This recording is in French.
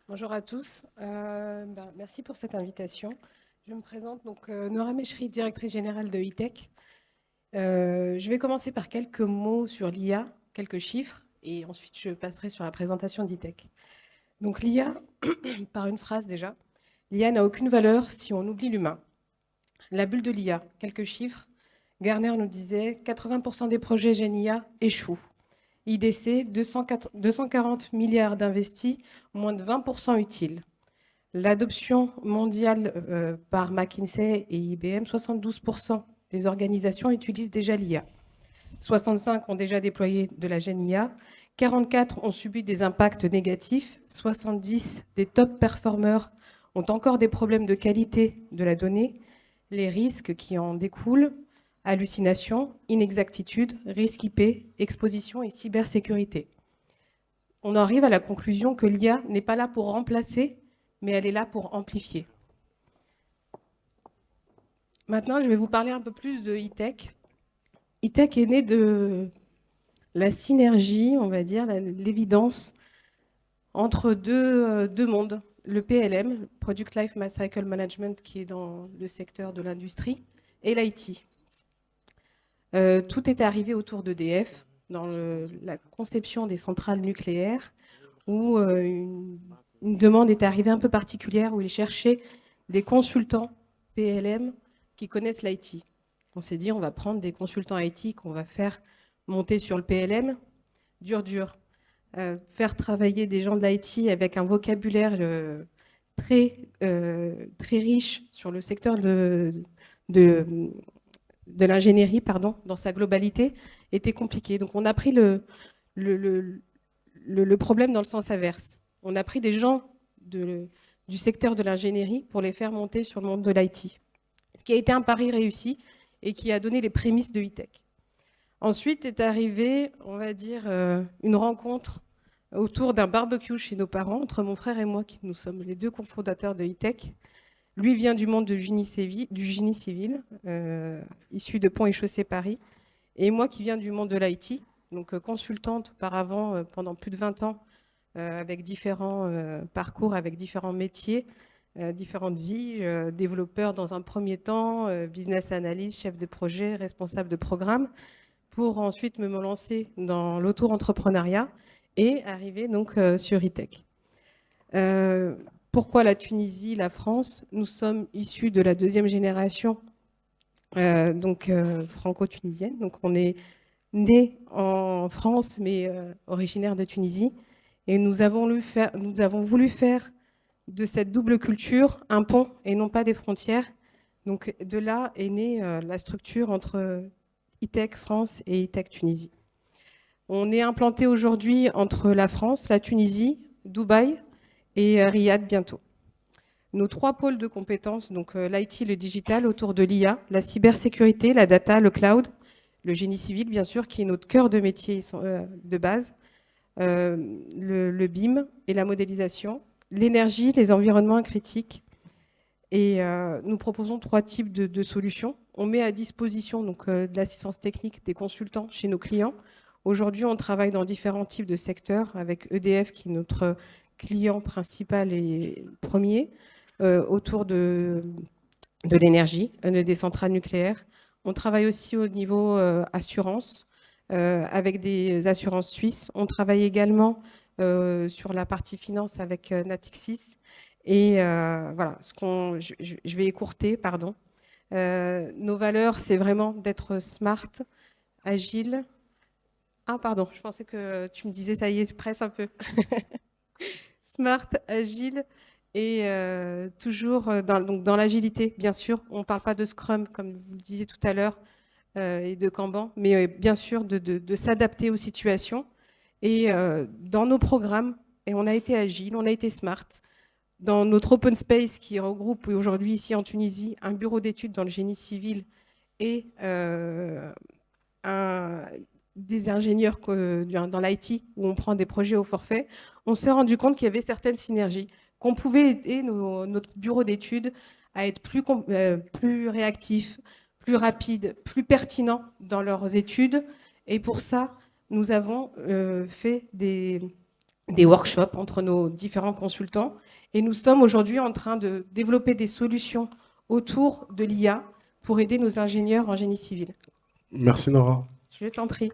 Bonjour à tous. Merci pour cette invitation. Je me présente donc Nora Mechri, directrice générale de E-Tech. Je vais commencer par quelques mots sur l'IA, quelques chiffres, et ensuite je passerai sur la présentation d'E-Tech. Donc l'IA, par une phrase déjà, l'IA n'a aucune valeur si on oublie l'humain. La bulle de l'IA, quelques chiffres. Gartner nous disait 80% des projets GenIA échouent. IDC, 240 milliards d'investis, moins de 20% utiles. L'adoption mondiale par McKinsey et IBM, 72% des organisations utilisent déjà l'IA. 65 ont déjà déployé de la GenIA. 44 ont subi des impacts négatifs. 70 des top performers ont encore des problèmes de qualité de la donnée. Les risques qui en découlent, hallucinations, inexactitudes, risques IP, exposition et cybersécurité. On arrive à la conclusion que l'IA n'est pas là pour remplacer, mais elle est là pour amplifier. Maintenant, je vais vous parler un peu plus de E-Tech. E-Tech est né de la synergie, on va dire, l'évidence entre deux mondes. Le PLM, Product Life Cycle Management, qui est dans le secteur de l'industrie, et l'IT. Tout est arrivé autour d'EDF, dans la conception des centrales nucléaires, où une demande est arrivée un peu particulière, où ils cherchaient des consultants PLM qui connaissent l'IT. On s'est dit, on va prendre des consultants IT qu'on va faire monter sur le PLM, dur. Faire travailler des gens de l'IT avec un vocabulaire très riche sur le secteur de l'ingénierie, dans sa globalité, était compliqué. Donc on a pris le problème dans le sens inverse. On a pris des gens du secteur de l'ingénierie pour les faire monter sur le monde de l'IT. Ce qui a été un pari réussi et qui a donné les prémices de E-Tech. Ensuite est arrivée, on va dire, une rencontre autour d'un barbecue chez nos parents, entre mon frère et moi, qui nous sommes les deux cofondateurs de E-Tech. Lui vient du monde du génie civil, issu de Pont et Chaussée Paris, et moi qui viens du monde de l'IT, donc consultante auparavant pendant plus de 20 ans, avec différents parcours, avec différents métiers, différentes vies, développeur dans un premier temps, business analyst, chef de projet, responsable de programme, pour ensuite me lancer dans l'auto-entrepreneuriat et arriver donc sur E-Tech. Pourquoi la Tunisie, la France? Nous sommes issus de la deuxième génération franco-tunisienne. Donc on est né en France, mais originaire de Tunisie. Et nous avons voulu faire de cette double culture un pont et non pas des frontières. Donc de là est née la structure entre E-Tech France et E-Tech Tunisie. On est implanté aujourd'hui entre la France, la Tunisie, Dubaï et Riyad bientôt. Nos trois pôles de compétences, donc l'IT, le digital, autour de l'IA, la cybersécurité, la data, le cloud, le génie civil, bien sûr, qui est notre cœur de métier de base, le BIM et la modélisation, l'énergie, les environnements critiques. Et nous proposons trois types de solutions. On met à disposition donc, de l'assistance technique des consultants chez nos clients. Aujourd'hui, on travaille dans différents types de secteurs, avec EDF qui est notre client principal et premier, autour de l'énergie, des centrales nucléaires. On travaille aussi au niveau assurance, avec des assurances suisses. On travaille également sur la partie finance avec Natixis. Et voilà, je vais écourter, pardon. Nos valeurs, c'est vraiment d'être smart, agile. Ah, pardon, je pensais que tu me disais, ça y est, presse un peu. Smart, agile et toujours dans l'agilité, bien sûr. On ne parle pas de Scrum, comme vous le disiez tout à l'heure, et de Kanban, mais bien sûr de s'adapter aux situations. Et dans nos programmes, et on a été agile, on a été smart. Dans notre open space qui regroupe aujourd'hui ici en Tunisie un bureau d'études dans le génie civil et des ingénieurs dans l'IT où on prend des projets au forfait, on s'est rendu compte qu'il y avait certaines synergies, qu'on pouvait aider notre bureau d'études à être plus réactifs, plus rapides, plus pertinents dans leurs études. Et pour ça, nous avons fait des des workshops entre nos différents consultants. Et nous sommes aujourd'hui en train de développer des solutions autour de l'IA pour aider nos ingénieurs en génie civil. Merci Nora. Je t'en prie.